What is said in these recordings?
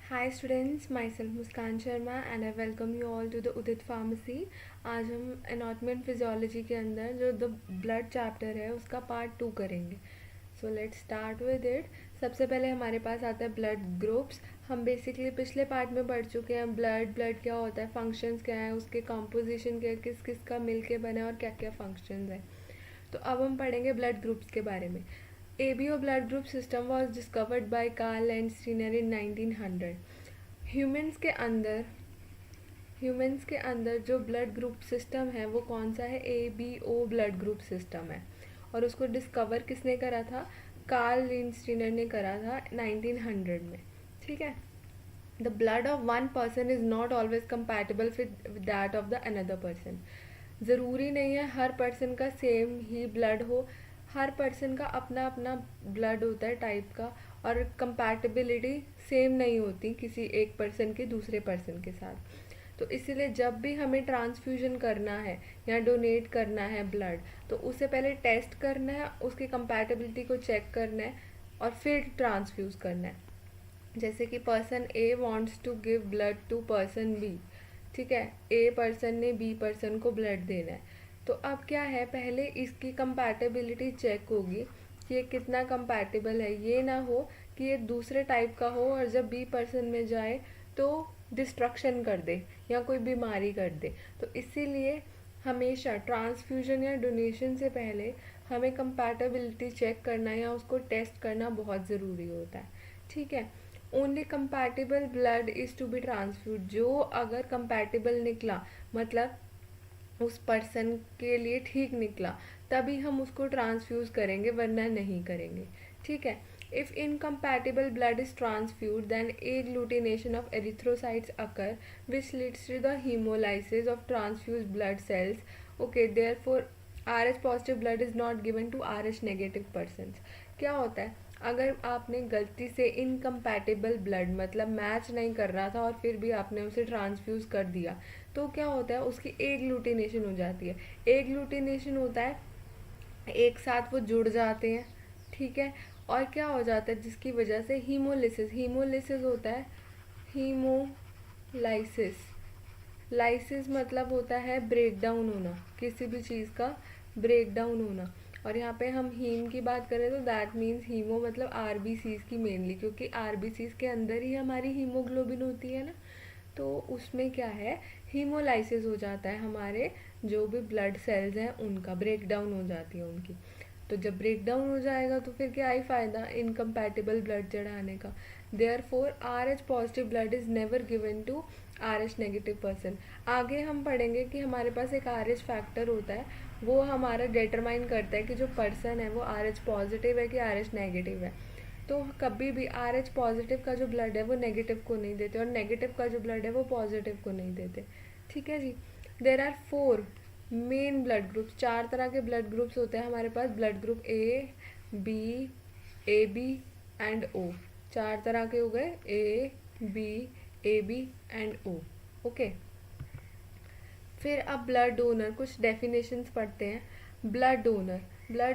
Hi students, myself Muskan Sharma and I welcome you all to the Udit pharmacy. आज हम anatomy physiology के अंदर जो द ब्लड चैप्टर है उसका पार्ट 2 करेंगे। So let's start with it. सबसे पहले हमारे पास आता है ब्लड ग्रुप्स। हम बेसिकली पिछले पार्ट में पढ़ चुके हैं ब्लड क्या होता है, फंक्शंस क्या है, उसके कॉम्पोजिशन क्या है, किस किस का मिल के बना है और क्या क्या फंक्शंस है। तो अब हम पढ़ेंगे ब्लड ग्रुप्स के बारे में। ABO blood group system was discovered by Carl and Steiner in 1900। Humans के अंदर जो ब्लड ग्रुप सिस्टम है वो कौन सा है? ABO ब्लड ग्रुप सिस्टम है। और उसको डिस्कवर किसने करा था? कार्ल लिंस्टीनर ने करा था 1900 में। ठीक है। The blood of one person is not always compatible with that of the another person. ज़रूरी नहीं है हर पर्सन का सेम ही ब्लड हो। हर पर्सन का अपना अपना ब्लड होता है टाइप का, और कंपैटिबिलिटी सेम नहीं होती किसी एक पर्सन के दूसरे पर्सन के साथ। तो इसीलिए जब भी हमें ट्रांसफ्यूजन करना है या डोनेट करना है ब्लड, तो उससे पहले टेस्ट करना है, उसकी कंपैटिबिलिटी को चेक करना है और फिर ट्रांसफ्यूज करना है। जैसे कि person A wants to give blood to person B. ठीक है, ए पर्सन ने बी पर्सन को ब्लड देना है। तो अब क्या है, पहले इसकी कंपैटिबिलिटी चेक होगी कि ये कितना कंपैटिबल है। ये ना हो कि ये दूसरे टाइप का हो और जब बी पर्सन में जाए तो डिस्ट्रक्शन कर दे या कोई बीमारी कर दे। तो इसीलिए हमेशा ट्रांसफ्यूजन या डोनेशन से पहले हमें कंपैटिबिलिटी चेक करना या उसको टेस्ट करना बहुत ज़रूरी होता है। ठीक है। Only compatible blood is to be transfuse. जो अगर कंपैटिबल निकला, मतलब उस पर्सन के लिए ठीक निकला, तभी हम उसको ट्रांसफ्यूज करेंगे, वरना नहीं करेंगे। ठीक है। If incompatible blood is transfuse then agglutination of erythrocytes occur which leads to the haemolysis of transfuse blood cells. Okay, therefore RH positive blood is not given to RH negative person. क्या होता है, अगर आपने गलती से incompatible blood मतलब match नहीं कर रहा था और फिर भी आपने उसे ट्रांसफ्यूज कर दिया, तो क्या होता है, उसकी एग्लूटिनेशन हो जाती है। एग्लूटिनेशन होता है एक साथ वो जुड़ जाते हैं। ठीक है। और क्या हो जाता है, जिसकी वजह से हीमोलिसिस होता है। हीमोलाइसिस, लाइसिस मतलब होता है ब्रेक डाउन होना, किसी भी चीज़ का ब्रेक डाउन होना। और यहाँ पे हम हीम की बात करें तो दैट मीन्स हीमो मतलब RBCs की मेनली, क्योंकि RBCs के अंदर ही हमारी हीमोग्लोबिन होती है ना। तो उसमें क्या है, हीमोलाइसिस हो जाता है, हमारे जो भी ब्लड सेल्स हैं उनका ब्रेक डाउन हो जाती है उनकी। तो जब ब्रेक डाउन हो जाएगा तो फिर क्या ही फ़ायदा इनकम्पैटिबल ब्लड चढ़ाने का। Therefore RH positive blood is never given to RH negative person. आगे हम पढ़ेंगे कि हमारे पास एक RH फैक्टर होता है, वो हमारा डिटरमाइन करता है कि जो पर्सन है वो RH पॉजिटिव है कि RH नेगेटिव है। तो कभी भी RH पॉजिटिव का जो ब्लड है वो नेगेटिव को नहीं देते और नेगेटिव का जो ब्लड है वो पॉजिटिव को नहीं देते। ठीक है जी। There are 4 main blood groups. 4 तरह के ब्लड ग्रुप्स होते हैं हमारे पास। Blood group AB and O। 4 तरह के हो गए, AB एंड O। ओके। फिर अब ब्लड डोनर, कुछ डेफिनेशंस पढ़ते हैं। ब्लड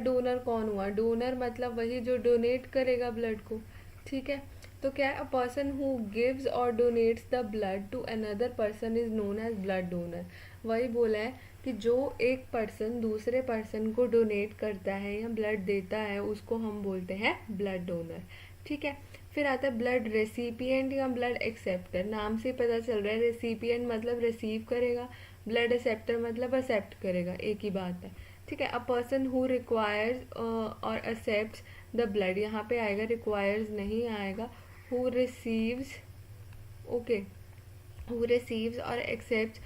डोनर कौन हुआ? डोनर मतलब वही जो डोनेट करेगा ब्लड को। ठीक है। तो क्या है, अ पर्सन हु गिव्स और donates the blood to another person is known as blood donor. वही बोला है कि जो एक पर्सन दूसरे पर्सन को डोनेट करता है या ब्लड देता है उसको हम बोलते हैं ब्लड डोनर। ठीक है। फिर आता है ब्लड रेसिपिएंट या ब्लड एक्सेप्टर। नाम से पता चल रहा है, रेसिपिएंट मतलब रिसीव करेगा, ब्लड एक्सेप्टर मतलब एक्सेप्ट करेगा, एक ही बात है। ठीक है। अ पर्सन हु रिक्वायर्स और एक्सेप्ट्स द ब्लड, यहाँ पे आएगा, रिक्वायर्स नहीं आएगा। Who receives, okay, who receives और accepts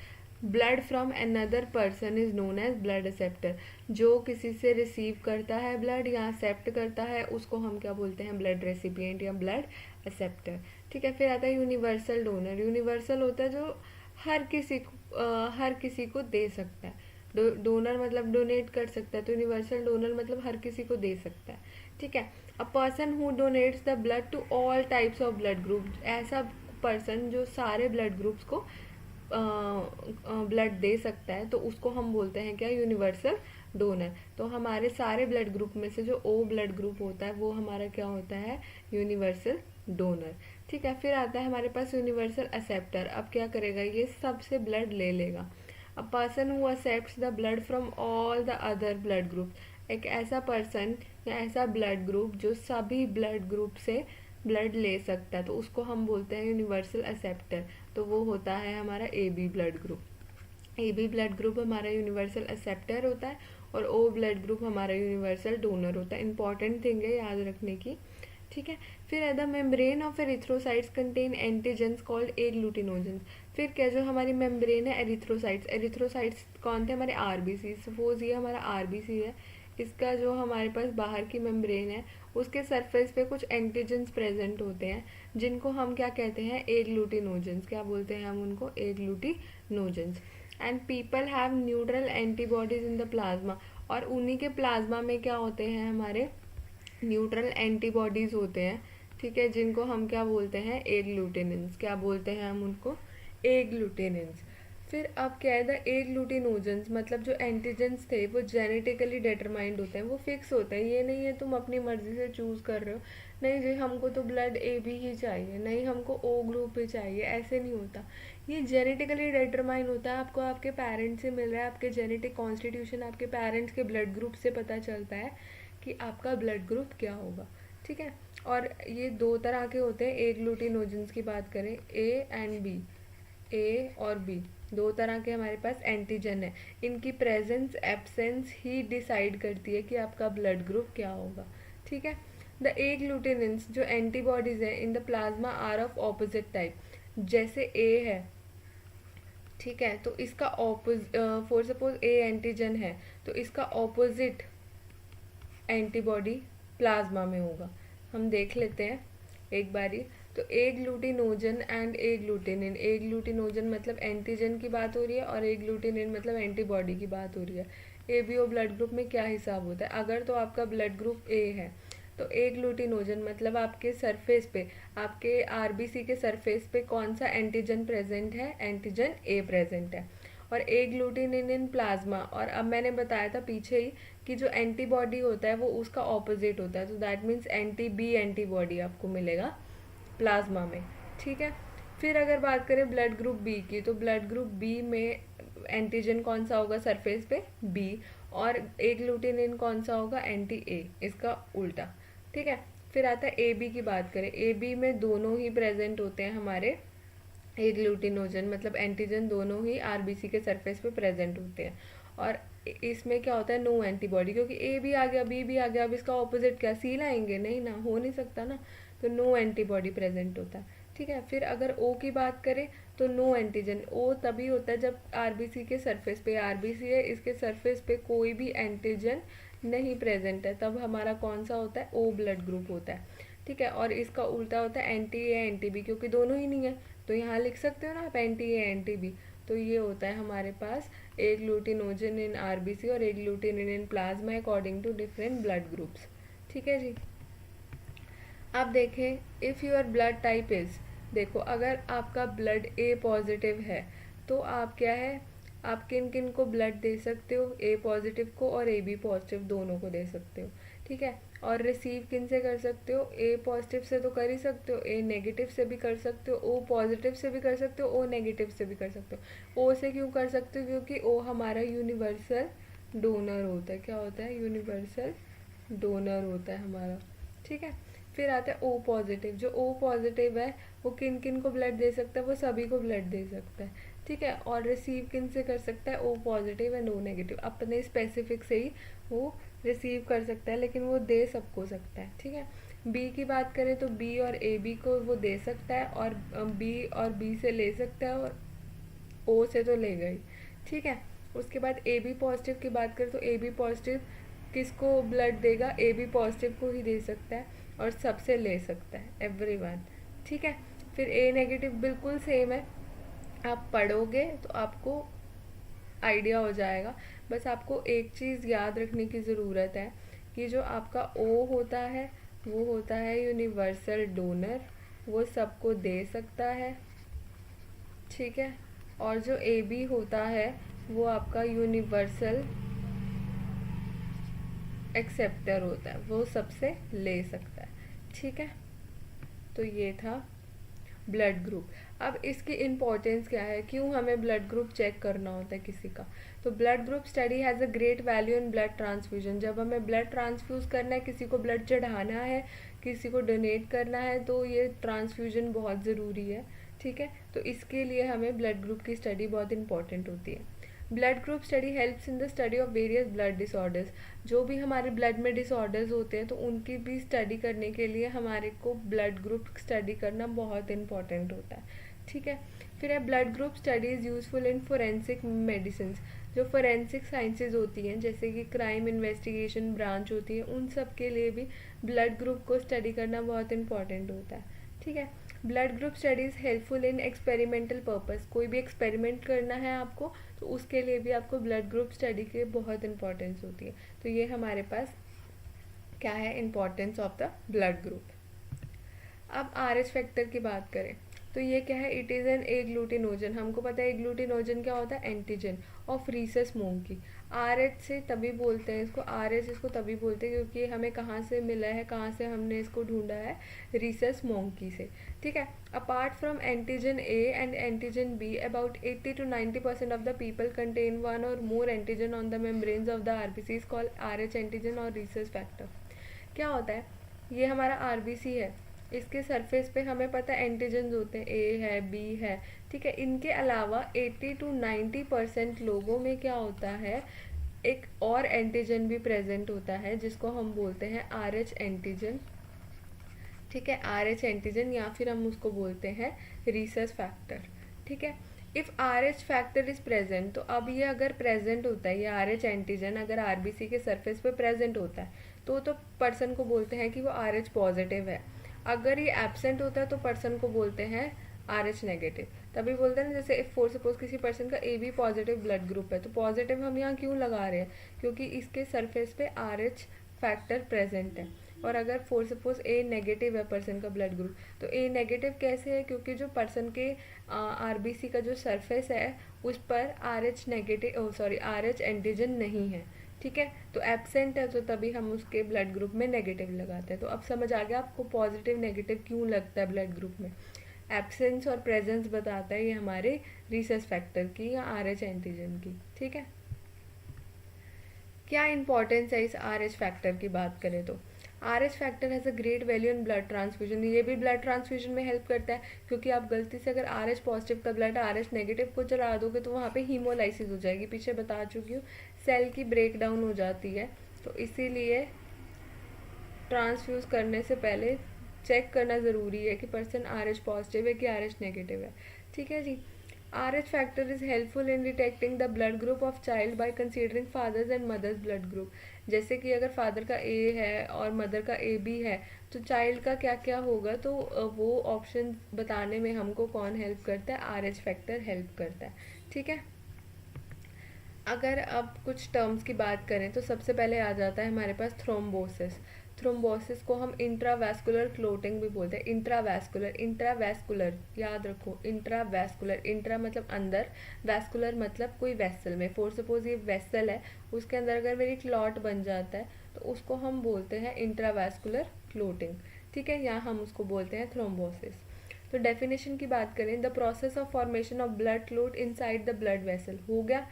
blood from another person is known as blood acceptor. जो किसी से रिसीव करता है ब्लड या एक्सेप्ट करता है उसको हम क्या बोलते हैं? ब्लड रेसिपिएंट या ब्लड एक्सेप्टर। ठीक है। फिर आता है यूनिवर्सल डोनर। यूनिवर्सल होता है जो हर किसी को दे सकता है। डोनर मतलब डोनेट कर सकता है, तो यूनिवर्सल डोनर मतलब हर किसी को दे सकता है। ठीक है। A person who donates the blood to all types of blood group. ऐसा पर्सन जो सारे ब्लड ग्रुप्स को ब्लड दे सकता है, तो उसको हम बोलते हैं क्या? Universal donor. तो हमारे सारे ब्लड ग्रुप में से जो O ब्लड ग्रुप होता है वो हमारा क्या होता है? Universal donor. ठीक है, फिर आता है हमारे पास यूनिवर्सल एक्सेप्टर। अब क्या करेगा, ये सबसे ब्लड ले लेगा। अ person who accepts the blood from all the other blood group, एक ऐसा पर्सन या ऐसा ब्लड ग्रुप जो सभी ब्लड ग्रुप से ब्लड ले सकता है, तो उसको हम बोलते हैं यूनिवर्सल एक्सेप्टर। तो वो होता है हमारा A B blood group. A B blood group हमारा यूनिवर्सल एक्सेप्टर होता है और ओ ब्लड ग्रुप हमारा यूनिवर्सल डोनर होता है। इंपॉर्टेंट थिंग है याद रखने की। ठीक है, फिर है the membrane of erythrocytes contain antigens called agglutinogens. फिर क्या, जो हमारी मेम्ब्रेन है एरिथ्रोसाइट्स, एरिथ्रोसाइट्स कौन थे, हमारे आरबीसी। सपोज ये हमारा आरबीसी है, इसका जो हमारे पास बाहर की मेम्ब्रेन है उसके सरफेस पे कुछ एंटीजेंस प्रेजेंट होते हैं जिनको हम क्या कहते हैं, एग्लूटिनोजेंस। क्या बोलते हैं हम उनको, agglutinogens. And people have neutral antibodies in the plasma, और उन्हीं के प्लाज्मा में क्या होते हैं, हमारे न्यूट्रल एंटीबॉडीज होते हैं। ठीक है, जिनको हम क्या बोलते हैं, एग्लूटिनिन्स। क्या बोलते हैं हम उनको, एग्लूटिनिन्स। फिर अब क्या है, द एग्लूटिनोजेंस मतलब जो एंटीजेंस थे वो जेनेटिकली डिटरमाइंड होते हैं, वो फिक्स होते हैं। ये नहीं है तुम अपनी मर्जी से चूज कर रहे हो, नहीं जी हमको तो ब्लड ए बी ही चाहिए, नहीं हमको ओ ग्रुप ही चाहिए, ऐसे नहीं होता। ये जेनेटिकली डिटरमाइन होता है, आपको आपके पेरेंट्स से मिल रहा है, आपके जेनेटिक कॉन्स्टिट्यूशन आपके पेरेंट्स के ब्लड ग्रुप से पता चलता है कि आपका ब्लड ग्रुप क्या होगा। ठीक है, और ये दो तरह के होते हैं एग्लूटिनोजेंस की बात करें, ए एंड बी, ए और बी दो तरह के हमारे पास एंटीजन है। इनकी प्रेजेंस एब्सेंस ही डिसाइड करती है कि आपका ब्लड ग्रुप क्या होगा। ठीक है, द एग्लूटिनिन्स जो एंटीबॉडीज है in the plasma are of opposite type. जैसे ए है, ठीक है, तो इसका फॉर सपोज ए एंटीजन है तो इसका ऑपोजिट एंटीबॉडी प्लाज्मा में होगा। हम देख लेते हैं एक बारी। तो एग्लूटिनोजन एंड एग्लूटिनिन, एग्लूटिनोजन मतलब एंटीजन की बात हो रही है और एग्लूटिनिन मतलब एंटीबॉडी की बात हो रही है। एबीओ ब्लड ग्रुप में क्या हिसाब होता है, अगर तो आपका ब्लड ग्रुप ए है तो एग्लूटिनोजन मतलब आपके सरफेस पे, आपके आरबीसी के सरफेस पे कौन सा एंटीजन प्रेजेंट है, एंटीजन ए प्रेजेंट है। और एग्लूटिनिन इन प्लाज्मा, और अब मैंने बताया था पीछे ही कि जो एंटीबॉडी होता है वो उसका ऑपोजिट होता है, तो that means anti B antibody आपको मिलेगा प्लाज्मा में। ठीक है, फिर अगर बात करें ब्लड ग्रुप बी की, तो ब्लड ग्रुप बी में एंटीजन कौन सा होगा सरफेस पे, बी, और एग्लूटिनिन कौन सा होगा, एंटी ए, इसका उल्टा। ठीक है, फिर आता है ए बी की बात करें, ए बी में दोनों ही प्रेजेंट होते हैं हमारे एग्लूटिनोजन मतलब एंटीजन, दोनों ही आरबीसी के सरफेस पे प्रेजेंट होते हैं। और इसमें क्या होता है, नो एंटीबॉडी, क्योंकि ए भी आ गया बी भी आ गया, अब इसका ऑपोजिट क्या, सी लाएंगे, नहीं ना, हो नहीं सकता ना, तो नो एंटीबॉडी प्रेजेंट होता है। ठीक है, फिर अगर ओ की बात करें तो नो एंटीजन, ओ तभी होता है जब आरबीसी के सरफेस पे, आरबीसी है इसके सरफेस पे कोई भी एंटीजन नहीं प्रेजेंट है, तब हमारा कौन सा होता है, ओ ब्लड ग्रुप होता है। ठीक है, और इसका उल्टा होता है एंटी ए एंटी बी, क्योंकि दोनों ही नहीं है तो यहाँ लिख सकते हो ना आप एंटी ए एंटी बी। तो ये होता है हमारे पास एग्लूटिनोजन इन आरबीसी और agglutinin in plasma according to different blood groups. ठीक है जी, अब देखें if your blood type is, देखो अगर आपका ब्लड ए पॉजिटिव है तो आप क्या है, आप किन किन को ब्लड दे सकते हो, ए पॉजिटिव को और ए बी पॉजिटिव दोनों को दे सकते हो। ठीक है, और रिसीव किन से कर सकते हो, ए पॉजिटिव से तो कर ही सकते हो, ए नेगेटिव से भी कर सकते हो, ओ पॉजिटिव से भी कर सकते हो, ओ नेगेटिव से भी कर सकते हो। ओ से क्यों कर सकते हो, क्योंकि ओ हमारा यूनिवर्सल डोनर होता है। क्या होता है, यूनिवर्सल डोनर होता है हमारा। ठीक है, फिर आता है ओ पॉजिटिव, जो ओ पॉजिटिव है वो किन किन को ब्लड दे सकता है, वो सभी को ब्लड दे सकता है। ठीक है, और रिसीव किन से कर सकता है, O positive and O negative, अपने स्पेसिफिक से ही वो रिसीव कर सकता है, लेकिन वो दे सबको सकता है। ठीक है, बी की बात करें तो बी और ए बी को वो दे सकता है, और बी और बी से ले सकता है, और ओ से तो ले गई। ठीक है, उसके बाद ए बी पॉजिटिव की बात करें तो ए बी पॉजिटिव किसको ब्लड देगा, ए बी पॉजिटिव को ही दे सकता है और सबसे ले सकता है, एवरीवन। ठीक है, फिर ए नेगेटिव बिल्कुल सेम है, आप पढ़ोगे तो आपको आइडिया हो जाएगा। बस आपको एक चीज़ याद रखने की ज़रूरत है कि जो आपका ओ होता है वो होता है यूनिवर्सल डोनर, वो सबको दे सकता है। ठीक है, और जो ए बी होता है वो आपका यूनिवर्सल एक्सेप्टर होता है, वो सबसे ले सकता है। ठीक है, तो ये था ब्लड ग्रुप। अब इसकी इम्पोर्टेंस क्या है, क्यों हमें ब्लड ग्रुप चेक करना होता है किसी का। तो blood group study has a great value in blood transfusion. जब हमें ब्लड ट्रांसफ्यूज करना है, किसी को ब्लड चढ़ाना है, किसी को डोनेट करना है, तो ये ट्रांसफ्यूजन बहुत ज़रूरी है। ठीक है, तो इसके लिए हमें ब्लड ग्रुप की स्टडी बहुत इंपॉर्टेंट होती है। Blood group study helps in the study of various blood disorders. जो भी हमारे ब्लड में डिसऑर्डर्स होते हैं तो उनकी भी स्टडी करने के लिए हमारे को ब्लड ग्रुप स्टडी करना बहुत इंपॉर्टेंट होता है। ठीक है, फिर है blood group study is useful in forensic medicine. जो फोरेंसिक साइंसेज होती हैं, जैसे कि क्राइम इन्वेस्टिगेशन ब्रांच होती है, उन सब के लिए भी ब्लड ग्रुप को स्टडी करना बहुत इंपॉर्टेंट होता है। ठीक है, blood group study is helpful in experimental purpose. कोई भी एक्सपेरिमेंट करना है आपको, तो उसके लिए भी आपको ब्लड ग्रुप स्टडी की बहुत इंपॉर्टेंस होती है। तो ये हमारे पास क्या है, importance of the blood group. अब RH फैक्टर की बात करें तो ये क्या है, इट इज़ एन एग्लूटिनोजन। हमको पता है एग्लूटिनोजन क्या होता है, antigen of Rhesus monkey. RH से तभी बोलते हैं इसको, RH इसको तभी बोलते हैं क्योंकि हमें कहाँ से मिला है, कहाँ से हमने इसको ढूंढा है, रीसस मोंकी से। ठीक है, apart from antigen A and antigen B, about 80 to 90% of the people contain one or more antigen on the membranes of the RBCs called RH antigen or Rhesus factor. क्या होता है, ये हमारा RBC है, इसके सरफेस पे हमें पता है एंटीजन्स होते हैं, A है, B है। ठीक है, इनके अलावा 80 to 90% लोगों में क्या होता है, एक और एंटीजन भी प्रेजेंट होता है जिसको हम बोलते हैं RH एंटीजन। ठीक है, RH एंटीजन या फिर हम उसको बोलते हैं रीसस फैक्टर। ठीक है, if RH factor is present, तो अब ये अगर प्रेजेंट होता है, ये RH एंटीजन अगर RBC के सरफेस पे प्रेजेंट होता है तो पर्सन को बोलते हैं कि वो RH पॉजिटिव है। अगर ये एब्सेंट होता है तो पर्सन को बोलते हैं RH नेगेटिव। तभी बोलते हैं जैसे फॉर सपोज किसी पर्सन का AB पॉजिटिव ब्लड ग्रुप है, तो पॉजिटिव हम यहाँ क्यों लगा रहे हैं, क्योंकि इसके सरफेस पे RH फैक्टर प्रेजेंट है। और अगर फॉर सपोज A नेगेटिव है पर्सन का ब्लड ग्रुप, तो A नेगेटिव कैसे है, क्योंकि जो पर्सन के RBC का जो सरफेस है उस पर RH नेगेटिव RH एंटीजन नहीं है। ठीक है, तो एब्सेंट है तो तभी हम उसके ब्लड ग्रुप में नेगेटिव लगाते हैं। तो अब समझ आ गया आपको पॉजिटिव नेगेटिव क्यों लगता है ब्लड ग्रुप में। एब्सेंस और प्रेजेंस बताता है ये हमारे रीसस फैक्टर की या RH एंटीजन की। ठीक है, क्या इंपॉर्टेंस है इस RH फैक्टर की बात करें तो RH factor has a great value in blood transfusion. ये भी ब्लड ट्रांसफ्यूजन में हेल्प करता है, क्योंकि आप गलती से अगर RH पॉजिटिव का ब्लड RH नेगेटिव को चला दोगे तो वहाँ पे हीमोलाइसिस हो जाएगी, पीछे बता चुकी हूँ, सेल की ब्रेक डाउन हो जाती है। तो इसीलिए ट्रांसफ्यूज करने से पहले चेक करना ज़रूरी है कि पर्सन RH पॉजिटिव है कि RH नेगेटिव है। ठीक है जी, RH factor is helpful in detecting the blood group of child by considering father's and mother's blood group. जैसे कि अगर फादर का A है और मदर का AB है तो चाइल्ड का क्या क्या होगा, तो वो ऑप्शन बताने में हमको कौन हेल्प करता है, RH फैक्टर हेल्प करता है। ठीक है, अगर अब कुछ टर्म्स की बात करें तो सबसे पहले आ जाता है हमारे पास थ्रोम्बोसिस। थ्रोम्बोसिस को हम इंट्रावैस्कुलर क्लोटिंग भी बोलते हैं। इंट्रावैस्कुलर याद रखो, इंट्रावैस्कुलर, इंट्रा मतलब अंदर, वैस्कुलर मतलब कोई वेसल में। फॉर सपोज ये वेसल है, उसके अंदर अगर मेरी क्लॉट बन जाता है तो उसको हम बोलते हैं इंट्रावैस्कुलर क्लोटिंग। ठीक है, या हम उसको बोलते हैं थ्रोम्बोसिस। तो डेफिनेशन की बात करें, the process of formation of blood clot inside the blood vessel. हो गया,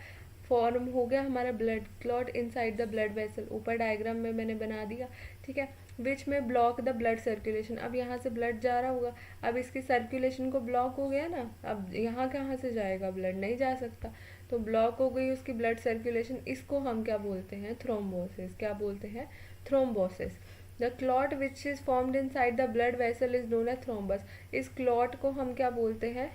फॉर्म हो गया हमारा blood clot inside the blood vessel, ऊपर डायग्राम में मैंने बना दिया। ठीक है, विच में ब्लॉक द ब्लड सर्कुलेशन। अब यहाँ से ब्लड जा रहा होगा, अब इसकी सर्कुलेशन को ब्लॉक हो गया ना, अब यहाँ कहाँ से जाएगा ब्लड, नहीं जा सकता, तो ब्लॉक हो गई उसकी ब्लड सर्कुलेशन। इसको हम क्या बोलते हैं, थ्रोम्बोसिस। क्या बोलते हैं, thrombosis. The clot which is formed inside the blood vessel is known as thrombus. इस क्लॉट को हम क्या बोलते हैं,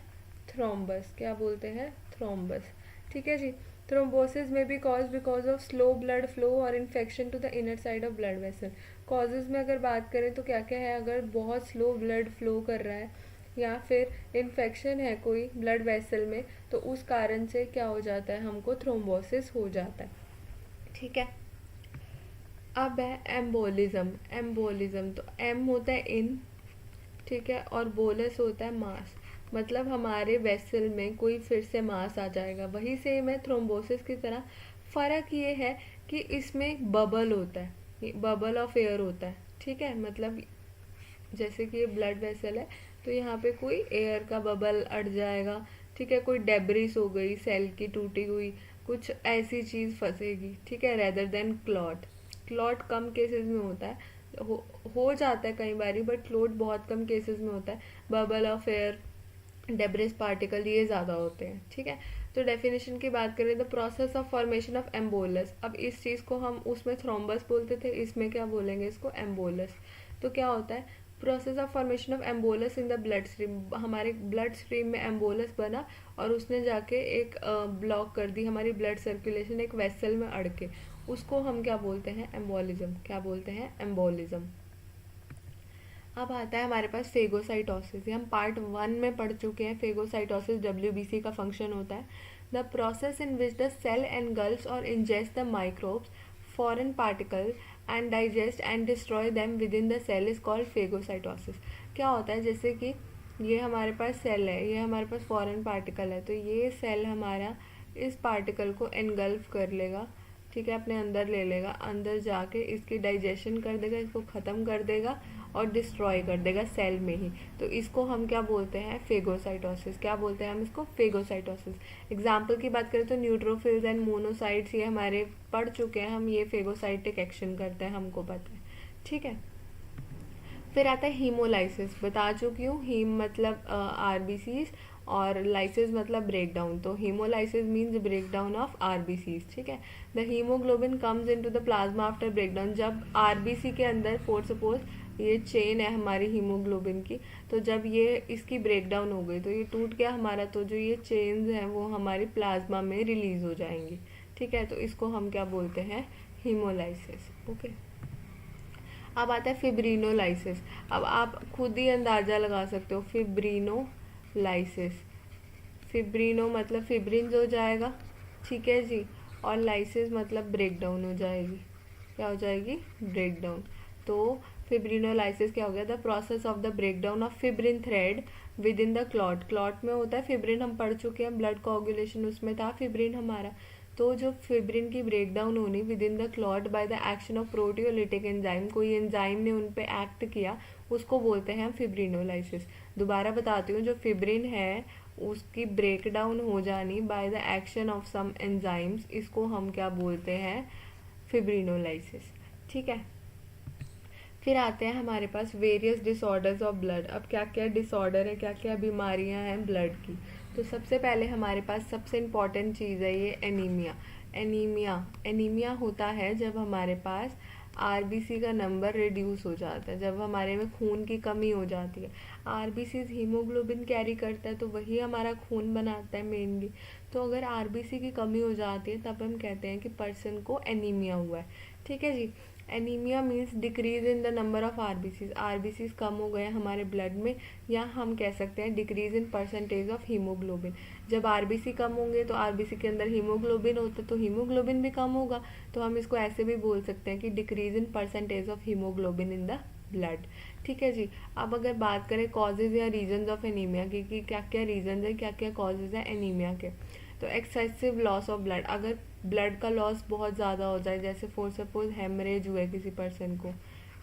थ्रोम्बस। क्या बोलते हैं, थ्रोम्बस। ठीक है जी, थ्रोम्बोसिस में भी cause because of slow blood flow और infection to the inner side of blood vessel. Causes में अगर बात करें तो क्या क्या है, अगर बहुत स्लो ब्लड फ्लो कर रहा है या फिर इन्फेक्शन है कोई ब्लड वेसल में, तो उस कारण से क्या हो जाता है, हमको थ्रोम्बोसिस हो जाता है। ठीक है, अब है एम्बोलिज्म। एम्बोलिज्म तो एम होता है इन, ठीक है, और बोलस होता है मास, मतलब हमारे वेसल में कोई फिर से मास आ जाएगा। वही सेम है थ्रोम्बोसिस की तरह, फ़र्क ये है कि इसमें बबल होता है, बबल ऑफ एयर होता है। ठीक है, मतलब जैसे कि ये ब्लड वेसल है, तो यहाँ पे कोई एयर का बबल अड़ जाएगा, ठीक है, कोई डेब्रिस हो गई सेल की टूटी हुई, कुछ ऐसी चीज़ फंसेगी, ठीक है, रेदर देन क्लॉट। क्लॉट कम केसेस में होता है, हो जाता है कई बारी, बट क्लॉट बहुत कम केसेस में होता है। Bubble of air, debris particle, ये ज़्यादा होते हैं, ठीक है। तो डेफिनेशन की बात करें, the process of formation of embolus. अब इस चीज़ को हम उसमें थ्रोम्बस बोलते थे, इसमें क्या बोलेंगे इसको, एम्बोलस। तो क्या होता है, process of formation of embolus in the blood stream. हमारे ब्लड स्ट्रीम में एम्बोलस बना और उसने जाके एक ब्लॉक कर दी हमारी ब्लड सर्कुलेशन एक वेसल में अड़ के, उसको हम क्या बोलते हैं, एम्बोलिज्म। क्या बोलते हैं, एम्बोलिज्म। अब आता है हमारे पास फेगोसाइटोसिस। ये हम पार्ट 1 में पढ़ चुके हैं। फेगोसाइटोसिस WBC का फंक्शन होता है, the process in which the cell engulfs और ingest the microbes, foreign particle and digest and destroy them within the cell is called phagocytosis. क्या होता है, जैसे कि ये हमारे पास सेल है, ये हमारे पास फॉरेन पार्टिकल है, तो ये सेल हमारा इस पार्टिकल को एनगल्फ कर लेगा, ठीक है, अपने अंदर ले लेगा, अंदर जाके इसकी डाइजेशन कर देगा, इसको ख़त्म कर देगा और डिस्ट्रॉय कर देगा सेल में ही। तो इसको हम क्या बोलते हैं, फेगोसाइटोसिस। क्या बोलते हैं हम इसको, फेगोसाइटोसिस। एग्जाम्पल की बात करें तो न्यूट्रोफिल्स एंड मोनोसाइट्स, ये हमारे पढ़ चुके हैं हम, ये फेगोसाइटिक एक्शन करते हैं, हमको पता है, ठीक है। फिर आता है हीमोलाइसिस। बता चुकी हूँ, हीम मतलब आरबीसीज और लाइसिस मतलब ब्रेक डाउन। तो haemolysis means break down of RBCs, ठीक है। The haemoglobin comes into the plasma after break down. जब आरबीसी के अंदर फॉर सपोज ये चेन है हमारी हीमोग्लोबिन की, तो जब ये इसकी ब्रेक डाउन हो गई तो ये टूट गया हमारा, तो जो ये चेन्स हैं वो हमारी प्लाज्मा में रिलीज हो जाएंगी, ठीक है। तो इसको हम क्या बोलते हैं, हीमोलाइसिस, ओके। अब आता है फिब्रिनोलाइसिस। अब आप खुद ही अंदाज़ा लगा सकते हो, फिब्रिनोलाइसिस। फिब्रिनो मतलब फिब्रिन्स हो जाएगा, ठीक है जी, और लाइसिस मतलब ब्रेक डाउन हो जाएगी। क्या हो जाएगी, ब्रेक डाउन। तो फिब्रिनोलाइसिस क्या हो गया, the process of the break down of fibrin thread within the clot. Clot में होता है फिब्रिन, हम पढ़ चुके हैं, ब्लड कोआगुलेशन उसमें था फिब्रिन हमारा। तो जो फिब्रिन की ब्रेक डाउन होनी with in the clot bye the action of proteolytic enzyme, कोई एंजाइम ने उन पे एक्ट किया, उसको बोलते हैं फिब्रिनोलाइसिस। दोबारा बताती हूँ, जो फिब्रिन है उसकी ब्रेक डाउन हो जानी by the action of some enzymes, इसको हम क्या बोलते हैं, फिब्रिनोलाइसिस, ठीक है। फिर आते हैं हमारे पास वेरियस डिसऑर्डर्स ऑफ ब्लड। अब क्या क्या डिसऑर्डर है, क्या क्या बीमारियां हैं ब्लड की। तो सबसे पहले हमारे पास सबसे इम्पॉर्टेंट चीज़ है ये एनीमिया। एनीमिया होता है जब हमारे पास आरबीसी का नंबर रिड्यूस हो जाता है, जब हमारे में खून की कमी हो जाती है। आरबीसी हीमोग्लोबिन कैरी करता है, तो वही हमारा खून बनाता है मेनली। तो अगर आरबीसी की कमी हो जाती है तब हम कहते हैं कि पर्सन को एनीमिया हुआ है, ठीक है जी। Anaemia means decrease in the number of RBCs. RBCs कम हो गए हमारे ब्लड में, या हम कह सकते हैं decrease in percentage of haemoglobin. जब आरबीसी कम होंगे तो आरबीसी के अंदर हीमोग्लोबिन होता है, तो हीमोग्लोबिन भी कम होगा, तो हम इसको ऐसे भी बोल सकते हैं कि decrease in percentage of haemoglobin in the blood, ठीक है जी। अब अगर बात करें कॉजेज या रीजन ऑफ एनीमिया की, कि क्या क्या रीजन है, क्या क्या कॉजेज है एनीमिया के, तो एक्सेसिव लॉस ऑफ ब्लड। अगर ब्लड का लॉस बहुत ज़्यादा हो जाए, जैसे फॉर सपोज हेमरेज हुआ है किसी पर्सन को,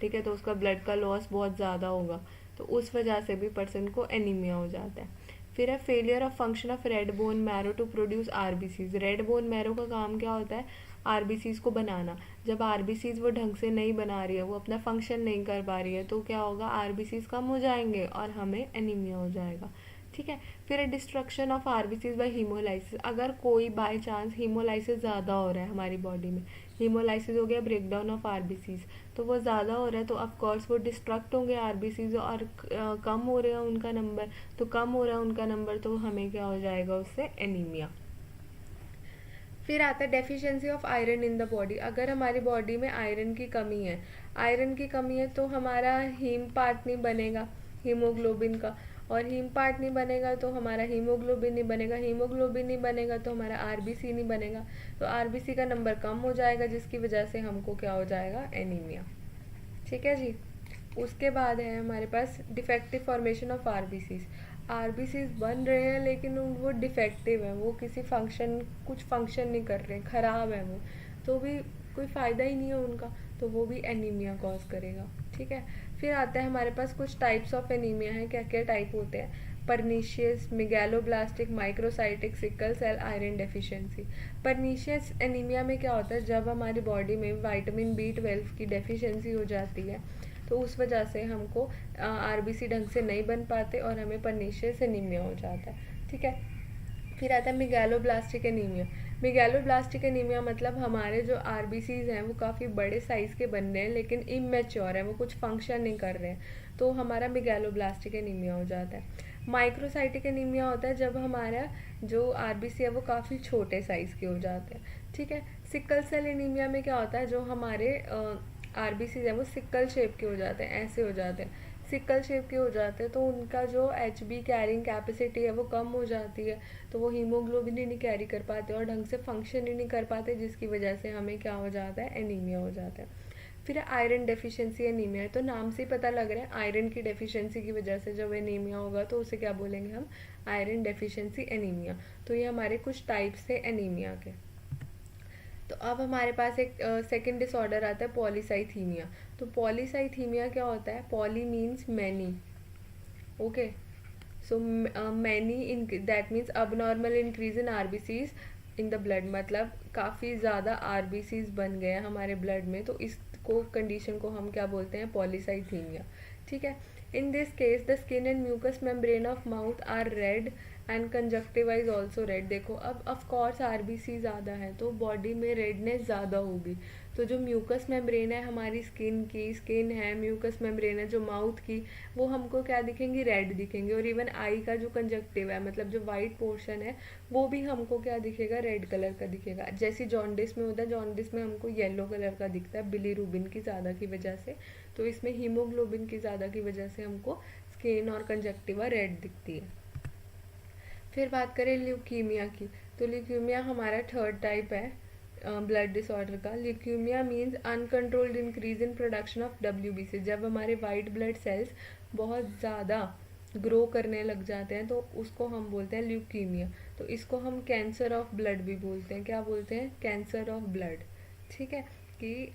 ठीक है, तो उसका ब्लड का लॉस बहुत ज़्यादा होगा, तो उस वजह से भी पर्सन को एनीमिया हो जाता है। फिर है failure of function of red bone marrow to produce RBCs. Red bone marrow का काम क्या होता है, आरबीसीज को बनाना। जब आरबीसीज वो ढंग से नहीं बना रही है, वो अपना फंक्शन नहीं कर पा रही है, तो क्या होगा, आरबीसीज कम हो जाएंगे और हमें एनीमिया हो जाएगा, ठीक है। फिर destruction of RBCs by haemolysis. अगर कोई बाय चांस हीमोलाइसिस ज़्यादा हो रहा है हमारी बॉडी में, हीमोलाइसिस हो गया ब्रेक डाउन ऑफ आरबीसीज, तो वो ज़्यादा हो रहा है, तो ऑफकोर्स वो डिस्ट्रक्ट होंगे आरबीसीज, और कम हो रहा है उनका नंबर, तो कम हो रहा है उनका नंबर, तो हमें क्या हो जाएगा, उससे एनीमिया। फिर आता है deficiency of iron in the body. अगर हमारी बॉडी में आयरन की कमी है, आयरन की कमी है, तो हमारा हीम पार्ट नहीं बनेगा हीमोग्लोबिन का, और हीम पार्ट नहीं बनेगा तो हमारा हीमोग्लोबिन नहीं बनेगा, हीमोग्लोबिन नहीं बनेगा तो हमारा आरबीसी नहीं बनेगा, तो आरबीसी का नंबर कम हो जाएगा, जिसकी वजह से हमको क्या हो जाएगा, एनीमिया, ठीक है जी। उसके बाद है हमारे पास defective formation of RBCs. RBCs बन रहे हैं लेकिन वो डिफेक्टिव है, वो किसी फंक्शन, कुछ फंक्शन नहीं कर रहे, ख़राब है वो, तो भी कोई फ़ायदा ही नहीं है उनका, तो वो भी एनीमिया कॉज करेगा, ठीक है। फिर आता है हमारे पास कुछ टाइप्स ऑफ एनीमिया है, क्या क्या टाइप होते हैं। Pernicious, megaloblastic, microcytic, sickle cell, iron deficiency. Pernicious anaemia में क्या होता है, जब हमारी बॉडी में विटामिन B12 की डेफिशिएंसी हो जाती है तो उस वजह से हमको आरबीसी ढंग से नहीं बन पाते और हमें परनीशियस एनीमिया हो जाता है। ठीक है। फिर आता है मेगैलोब्लास्टिक एनीमिया। मेगैलोब्लास्टिक एनीमिया मतलब हमारे जो आरबीसीज हैं वो काफ़ी बड़े साइज़ के बन रहे हैं लेकिन इमेच्योर है, वो कुछ फंक्शन नहीं कर रहे हैं, तो हमारा मेगैलोब्लास्टिक एनीमिया हो जाता है। माइक्रोसाइटिक एनीमिया होता है जब हमारा जो आरबीसी है वो काफ़ी छोटे साइज़ के हो जाते हैं। ठीक है। सिकल सेल एनीमिया में क्या होता है, जो हमारे आरबीसी हैं वो सिकल शेप के हो जाते हैं, ऐसे हो जाते हैं, सिकल शेप के हो जाते हैं, तो उनका जो एचबी कैरिंग कैपेसिटी है वो कम हो जाती है, तो वो हीमोग्लोबिन ही नहीं कैरी कर पाते और ढंग से फंक्शन ही नहीं कर पाते, जिसकी वजह से हमें क्या हो जाता है, एनीमिया हो जाता है। फिर आयरन डेफिशिएंसी एनीमिया है, तो नाम से ही पता लग रहा है आयरन की डेफिशिएंसी की वजह से जब एनीमिया होगा तो उसे क्या बोलेंगे हम, आयरन डेफिशिएंसी एनीमिया। तो ये हमारे कुछ टाइप्स थे एनीमिया के। तो अब हमारे पास एक सेकंड डिसऑर्डर आता है पॉलीसाइथीमिया। तो पॉलीसाइथीमिया क्या होता है, poly means many, okay, so many in that means abnormal increase in RBCs in the blood, मतलब काफ़ी ज़्यादा आरबीसीज बन गए हैं हमारे ब्लड में, तो इसको कंडीशन को हम क्या बोलते हैं, पॉलीसाइथीमिया। ठीक है। In this case the skin and mucous membrane of mouth are red and conjunctiva is also red. देखो अब ऑफकोर्स आरबीसी ज़्यादा है तो बॉडी में रेडनेस ज़्यादा होगी, तो जो म्यूकस मेम्ब्रेन है हमारी स्किन की, स्किन है, म्यूकस मेम्ब्रेन है जो माउथ की, वो हमको क्या दिखेंगी, रेड दिखेंगे। और इवन आई का जो कंजक्टिव है, मतलब जो वाइट पोर्शन है, वो भी हमको क्या दिखेगा, रेड कलर का दिखेगा। जैसे जॉन्डिस में होता है, जॉन्डिस में हमको येलो कलर का दिखता है बिलीरुबिन की ज़्यादा की वजह से, तो इसमें हीमोग्लोबिन की ज़्यादा की वजह से हमको स्किन और कंजक्टिवा रेड दिखती है। फिर बात करें ल्यूकीमिया की, तो ल्यूकीमिया हमारा थर्ड टाइप है ब्लड डिसऑर्डर का। Leukaemia means uncontrolled increase in production of WBC। जब हमारे वाइट ब्लड सेल्स बहुत ज़्यादा ग्रो करने लग जाते हैं तो उसको हम बोलते हैं ल्यूकीमिया। तो इसको हम कैंसर ऑफ ब्लड भी बोलते हैं, क्या बोलते हैं, कैंसर ऑफ ब्लड। ठीक है। कि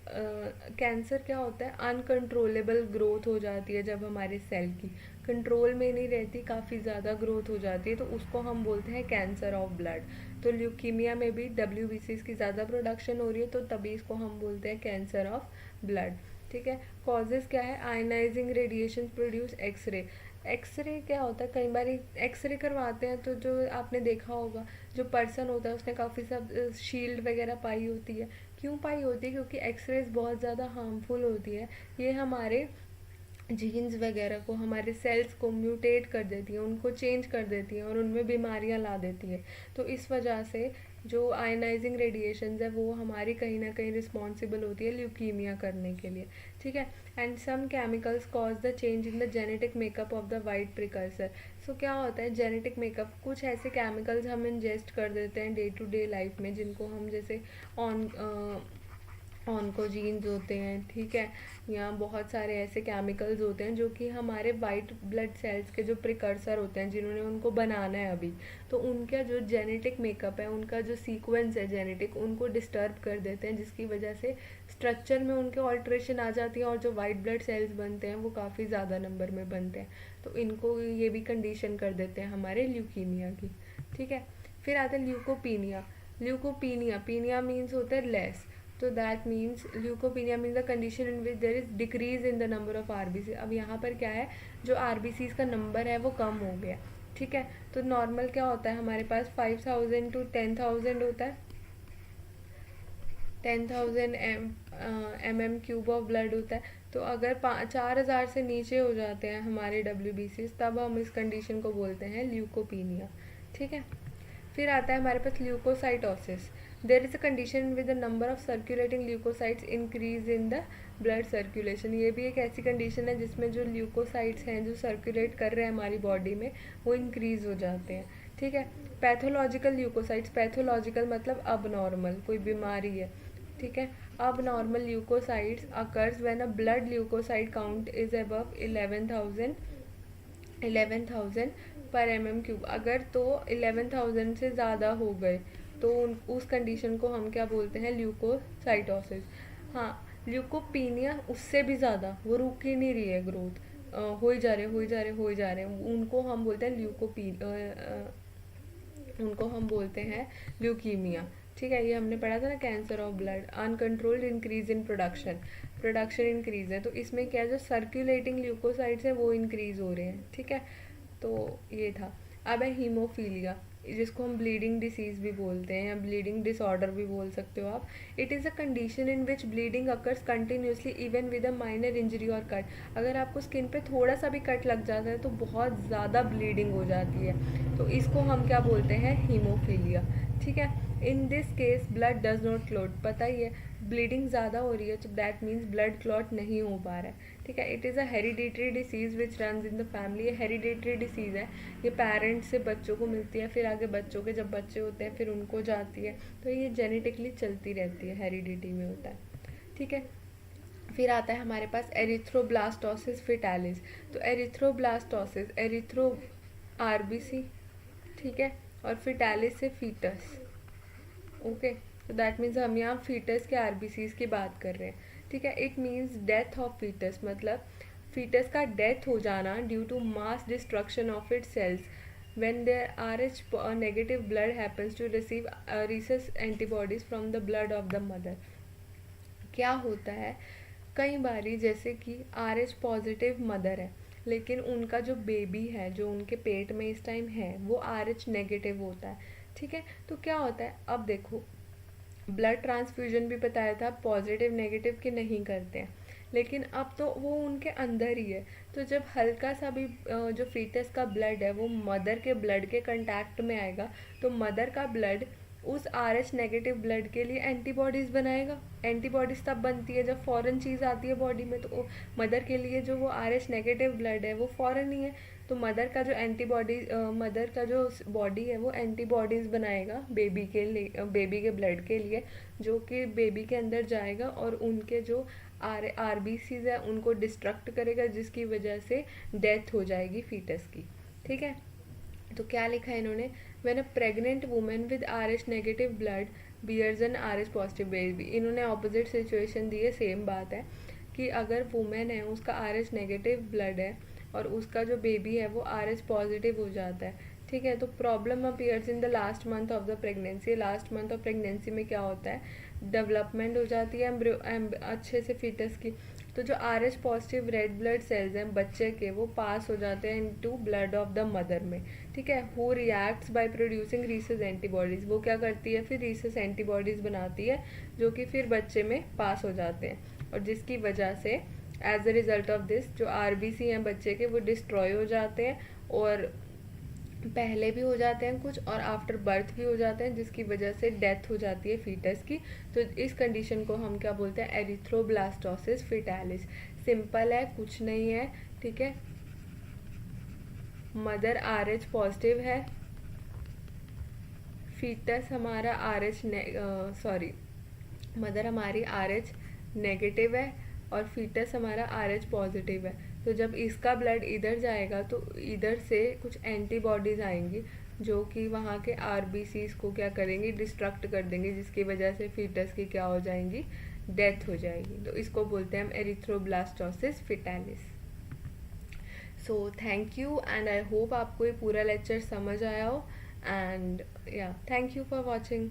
कैंसर क्या होता है, अनकंट्रोलेबल ग्रोथ हो जाती है जब हमारे सेल की कंट्रोल में नहीं रहती, काफ़ी ज़्यादा ग्रोथ हो जाती है, तो उसको हम बोलते हैं कैंसर ऑफ ब्लड। तो ल्यूकीमिया में भी WBCs की ज़्यादा प्रोडक्शन हो रही है तो तभी इसको हम बोलते हैं कैंसर ऑफ ब्लड। ठीक है। कॉजेज़ क्या है, ionizing radiation produce X ray. X ray क्या होता है, कई बार एक्सरे करवाते हैं तो जो आपने देखा होगा, जो पर्सन होता है उसने काफ़ी सब शील्ड वगैरह पाई होती है। क्यों पाई होती है, क्योंकि एक्सरेज बहुत ज़्यादा हार्मफुल होती है, ये हमारे जीन्स वगैरह को, हमारे सेल्स को म्यूटेट कर देती हैं, उनको चेंज कर देती हैं और उनमें बीमारियां ला देती हैं। तो इस वजह से जो आयनाइजिंग रेडिएशंस है वो हमारी कहीं ना कहीं रिस्पॉन्सिबल होती है ल्यूकीमिया करने के लिए। ठीक है। And some chemicals cause the change in the genetic makeup of the white precursor. So क्या होता है जेनेटिक मेकअप, कुछ ऐसे केमिकल्स हम इंजेस्ट कर देते हैं डे टू डे लाइफ में, जिनको हम जैसे ऑन ऑन्कोजीन्स होते हैं, ठीक है, या बहुत सारे ऐसे केमिकल्स होते हैं जो कि हमारे वाइट ब्लड सेल्स के जो प्रिकर्सर होते हैं, जिन्होंने उनको बनाना है अभी, तो उनका जो जेनेटिक मेकअप है, उनका जो सीक्वेंस है जेनेटिक, उनको डिस्टर्ब कर देते हैं, जिसकी वजह से स्ट्रक्चर में उनके ऑल्ट्रेशन आ जाती है और जो वाइट ब्लड सेल्स बनते हैं वो काफ़ी ज़्यादा नंबर में बनते हैं, तो इनको ये भी कंडीशन कर देते हैं हमारे ल्यूकीमिया की। ठीक है। फिर आता है ल्यूकोपीनिया। ल्यूकोपीनिया, पीनिया मीन्स होता है लेस, तो that means leucopenia means the condition in which there is decrease in the number of RBC. अब यहाँ पर क्या है, जो आरबीसीज का नंबर है वो कम हो गया। ठीक है। तो नॉर्मल क्या होता है हमारे पास 5000 टू 10,000 होता है, 10,000 mm³ ऑफ ब्लड होता है। तो अगर 4,000 से नीचे हो जाते हैं हमारे WBCs, तब हम इस कंडीशन को बोलते हैं ल्यूकोपीनिया। ठीक है। फिर आता है हमारे पास leucocytosis. There is a condition with the number of circulating leucocytes increase in the blood circulation. ये भी एक ऐसी कंडीशन है जिसमें जो ल्यूकोसाइट्स हैं जो सर्कुलेट कर रहे हैं हमारी बॉडी में, वो इंक्रीज हो जाते हैं। ठीक है। पैथोलॉजिकल ल्यूकोसाइट्स, पैथोलॉजिकल मतलब अब नॉर्मल, कोई बीमारी है। ठीक है। अब normal leucocytes occurs when a blood leucocyte count is above 11,000 per MM³। अगर तो 11,000 से ज़्यादा हो गए तो उस कंडीशन को हम क्या बोलते हैं, ल्यूकोसाइटोसिस। हाँ, ल्यूकोपीनिया उससे भी ज़्यादा, वो रुक ही नहीं रही है ग्रोथ, हो ही जा रहे हो ही जा रहे हो ही जा रहे हैं, उनको हम बोलते हैं उनको हम बोलते हैं ल्यूकीमिया। ठीक है, ये हमने पढ़ा था ना, cancer of blood, uncontrolled increase in production, production increase है, तो इसमें क्या है, जो सर्कुलेटिंग ल्यूकोसाइड्स है वो इंक्रीज हो रहे हैं। ठीक है, तो ये था। अब है हीमोफीलिया, जिसको हम ब्लीडिंग डिसीज भी बोलते हैं या ब्लीडिंग डिसऑर्डर भी बोल सकते हो आप। It is a condition in which bleeding occurs continuously even with a minor injury और कट। अगर आपको स्किन पे थोड़ा सा भी कट लग जाता है तो बहुत ज़्यादा ब्लीडिंग हो जाती है, तो इसको हम क्या बोलते हैं, हीमोफीलिया। ठीक है, in this case blood does not clot, पता ही है ब्लीडिंग ज़्यादा हो रही है तो दैट मीन्स ब्लड क्लॉट नहीं हो पा रहा है। ठीक है, it is a hereditary disease which runs in the family. ये हेरिडिटरी डिसीज़ है, ये पेरेंट्स से बच्चों को मिलती है, फिर आगे बच्चों के जब बच्चे होते हैं फिर उनको जाती है, तो ये जेनेटिकली चलती रहती है, हेरिडिटी में होता है। ठीक है, फिर आता है हमारे पास एरिथ्रोब्लास्टोसिस फिटालिस। तो एरिथ्रोब्लास्टोसिस, एरिथ्रो आरबीसी, ठीक है, और फिटालिस से फीटस। ओके, तो दैट मीन्स हम यहाँ फीटस के आरबीसीज की बात कर रहे हैं। ठीक है, it means death of foetus, मतलब फीटस का डेथ हो जाना due to mass destruction of it cells when their RH negative blood happens to receive rhesus antibodies from the blood of the mother। क्या होता है, कई बारी जैसे कि RH पॉजिटिव मदर है लेकिन उनका जो बेबी है जो उनके पेट में इस टाइम है वो RH नेगेटिव होता है। ठीक है, तो क्या होता है, अब देखो ब्लड ट्रांसफ्यूजन भी बताया था पॉजिटिव नेगेटिव के नहीं करते हैं, लेकिन अब तो वो उनके अंदर ही है, तो जब हल्का सा भी जो फीटस का ब्लड है वो मदर के ब्लड के कांटेक्ट में आएगा तो मदर का ब्लड उस RH नेगेटिव ब्लड के लिए एंटीबॉडीज़ बनाएगा। एंटीबॉडीज़ तब बनती है जब फॉरेन चीज़ आती है बॉडी में, तो मदर के लिए जो वो RH नेगेटिव ब्लड है वो फॉरेन ही है, तो मदर का जो एंटीबॉडी मदर का जो बॉडी है वो एंटीबॉडीज़ बनाएगा बेबी के लिए, बेबी के ब्लड के लिए, जो कि बेबी के अंदर जाएगा और उनके जो आरबीसीज है उनको डिस्ट्रक्ट करेगा, जिसकी वजह से डेथ हो जाएगी फीटस की। ठीक है, तो क्या लिखा है इन्होंने, when a pregnant women with RH negative blood bears an RH positive baby. इन्होंने ऑपोजिट सिचुएशन दी है, सेम बात है कि अगर वुमेन है उसका RH नेगेटिव ब्लड है और उसका जो बेबी है वो RH पॉजिटिव हो जाता है। ठीक है, तो problem appears in the last month of the pregnancy. Last month of pregnancy में क्या होता है, डेवलपमेंट हो जाती है अच्छे से फीटस की, तो जो RH positive red blood cells हैं बच्चे के वो पास हो जाते हैं into blood of the mother में। ठीक है, who reacts by producing Rhesus antibodies, वो क्या करती है फिर रीसस एंटीबॉडीज़ बनाती है जो कि फिर बच्चे में पास हो जाते हैं, और जिसकी वजह से as a result of this जो आरबीसी हैं बच्चे के वो डिस्ट्रॉय हो जाते हैं, और पहले भी हो जाते हैं कुछ और आफ्टर बर्थ भी हो जाते हैं, जिसकी वजह से डेथ हो जाती है फीटस की। तो इस कंडीशन को हम क्या बोलते हैं, एरिथ्रोब्लास्टोसिस फिटालिस। सिंपल है, कुछ नहीं है। ठीक है, मदर RH पॉजिटिव है, फीटस हमारा मदर हमारी RH नेगेटिव है और फीटस हमारा RH पॉजिटिव है, तो जब इसका ब्लड इधर जाएगा तो इधर से कुछ एंटीबॉडीज़ आएंगी जो कि वहाँ के आरबीसीज को क्या करेंगी, डिस्ट्रक्ट कर देंगे, जिसकी वजह से फीटस की क्या हो जाएंगी, डेथ हो जाएगी। तो इसको बोलते हैं हम erythroblastosis fetalis. So thank you and I hope आपको ये पूरा लेक्चर समझ आया हो, एंड या थैंक यू फॉर वॉचिंग।